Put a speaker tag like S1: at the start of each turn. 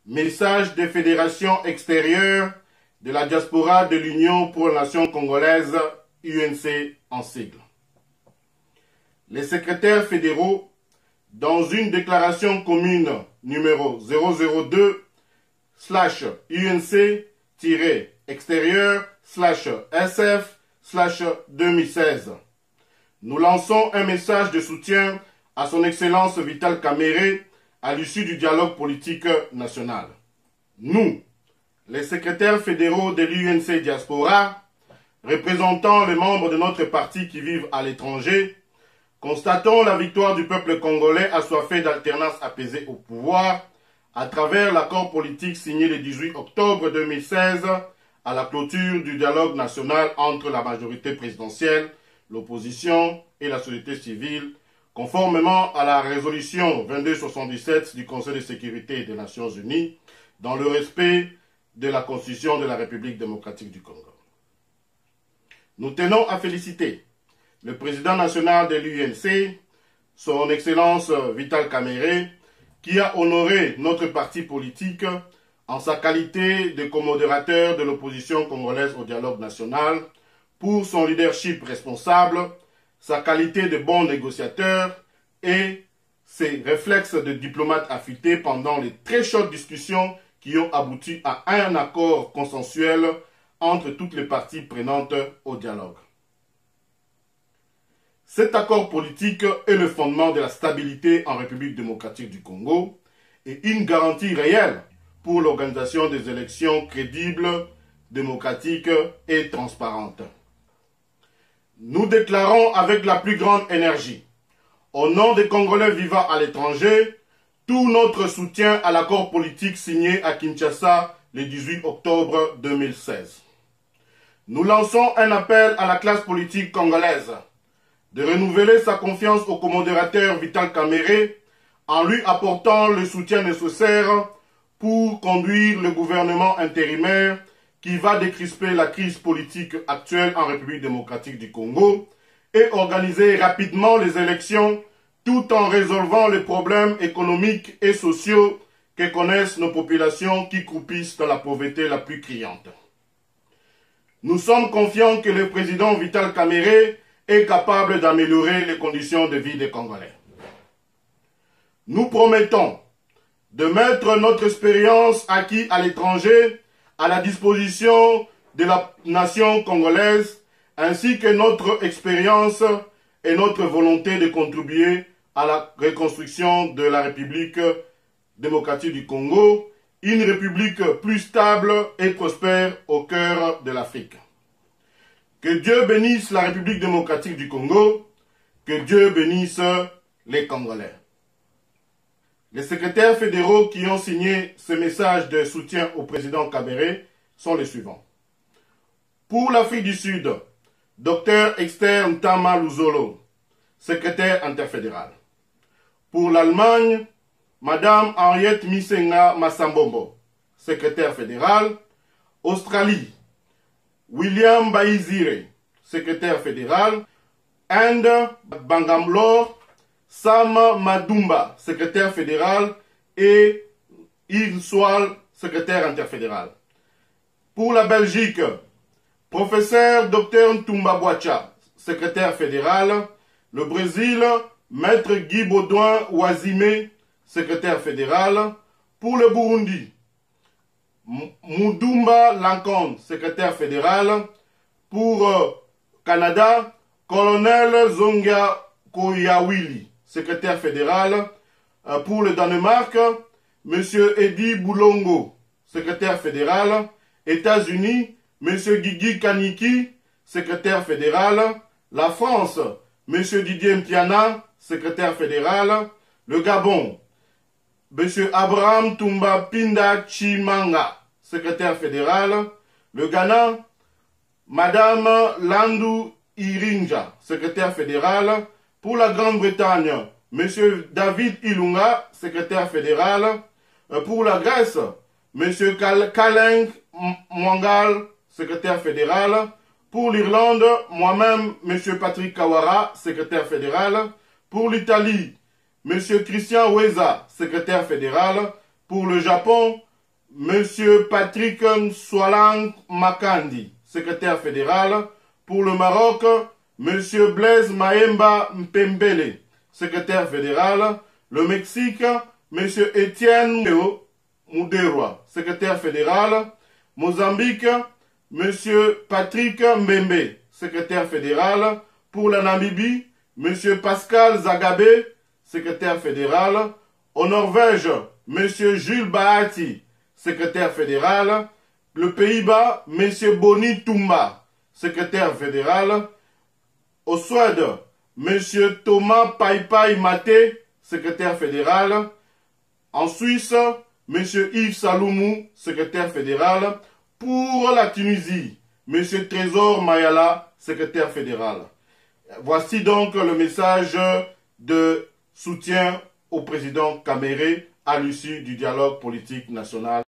S1: Message des fédérations extérieures de la diaspora de l'Union pour la nation congolaise, UNC en sigle. Les secrétaires fédéraux, dans une déclaration commune numéro 002/UNC-extérieur/SF/2016, nous lançons un message de soutien à son Excellence Vital Kamerhe à l'issue du dialogue politique national. Nous, les secrétaires fédéraux de l'UNC Diaspora, représentant les membres de notre parti qui vivent à l'étranger, constatons la victoire du peuple congolais assoiffé d'alternance apaisée au pouvoir à travers l'accord politique signé le 18 octobre 2016 à la clôture du dialogue national entre la majorité présidentielle, l'opposition et la société civile, conformément à la résolution 2277 du Conseil de sécurité des Nations Unies, dans le respect de la Constitution de la République démocratique du Congo. Nous tenons à féliciter le président national de l'UNC, son Excellence Vital Kamerhe, qui a honoré notre parti politique en sa qualité de comodérateur de l'opposition congolaise au dialogue national, pour son leadership responsable, sa qualité de bon négociateur et ses réflexes de diplomate affûté pendant les très chaudes discussions qui ont abouti à un accord consensuel entre toutes les parties prenantes au dialogue. Cet accord politique est le fondement de la stabilité en République démocratique du Congo et une garantie réelle pour l'organisation des élections crédibles, démocratiques et transparentes. Nous déclarons avec la plus grande énergie, au nom des Congolais vivant à l'étranger, tout notre soutien à l'accord politique signé à Kinshasa le 18 octobre 2016. Nous lançons un appel à la classe politique congolaise de renouveler sa confiance au commodérateur Vital Kamerhe en lui apportant le soutien nécessaire pour conduire le gouvernement intérimaire qui va décrisper la crise politique actuelle en République démocratique du Congo et organiser rapidement les élections tout en résolvant les problèmes économiques et sociaux que connaissent nos populations qui croupissent dans la pauvreté la plus criante. Nous sommes confiants que le président Vital Kamerhe est capable d'améliorer les conditions de vie des Congolais. Nous promettons de mettre notre expérience acquise à l'étranger à la disposition de la nation congolaise, ainsi que notre expérience et notre volonté de contribuer à la reconstruction de la République démocratique du Congo, une république plus stable et prospère au cœur de l'Afrique. Que Dieu bénisse la République démocratique du Congo, que Dieu bénisse les Congolais. Les secrétaires fédéraux qui ont signé ce message de soutien au président Kamerhe sont les suivants. Pour l'Afrique du Sud, Dr Esther Ntama Luzolo, secrétaire interfédéral. Pour l'Allemagne, Madame Henriette Misenga Massambombo, secrétaire fédéral. Australie, William Baizire, secrétaire fédéral. Inde, Bangamlore, Sam Madumba, secrétaire fédéral, et Yves Swal, secrétaire interfédéral. Pour la Belgique, professeur Dr Ntumba Boacha, secrétaire fédéral. Le Brésil, Maître Guy Baudouin Ouazime, secrétaire fédéral. Pour le Burundi, Mudumba Lankon, secrétaire fédéral. Pour Canada, Colonel Zonga Koyawili, secrétaire fédéral. Pour le Danemark, M. Eddie Boulongo, secrétaire fédéral. États-Unis, M. Guigui Kaniki, secrétaire fédéral. La France, M. Didier Mtiana, secrétaire fédéral. Le Gabon, M. Abraham Toumba Pinda Chimanga, secrétaire fédéral. Le Ghana, Madame Landou Irinja, secrétaire fédéral. Pour la Grande-Bretagne, M. David Ilunga, secrétaire fédéral. Pour la Grèce, M. Kaleng Mwangal, secrétaire fédéral. Pour l'Irlande, moi-même, M. Patrick Kawara, secrétaire fédéral. Pour l'Italie, M. Christian Weza, secrétaire fédéral. Pour le Japon, Monsieur Patrick Mswalang Makandi, secrétaire fédéral. Pour le Maroc, Monsieur Blaise Maemba Mpembele, secrétaire fédéral. Le Mexique, Monsieur Étienne Muderwa, secrétaire fédéral. Mozambique, Monsieur Patrick Mbembe, secrétaire fédéral. Pour la Namibie, Monsieur Pascal Zagabé, secrétaire fédéral. Au Norvège, Monsieur Jules Bahati, secrétaire fédéral. Le Pays-Bas, Monsieur Boni Toumba, secrétaire fédéral. Au Suède, Monsieur Thomas Paipai Maté, secrétaire fédéral. En Suisse, Monsieur Yves Saloumou, secrétaire fédéral. Pour la Tunisie, Monsieur Trésor Mayala, secrétaire fédéral. Voici donc le message de soutien au président Kamere à l'issue du dialogue politique national.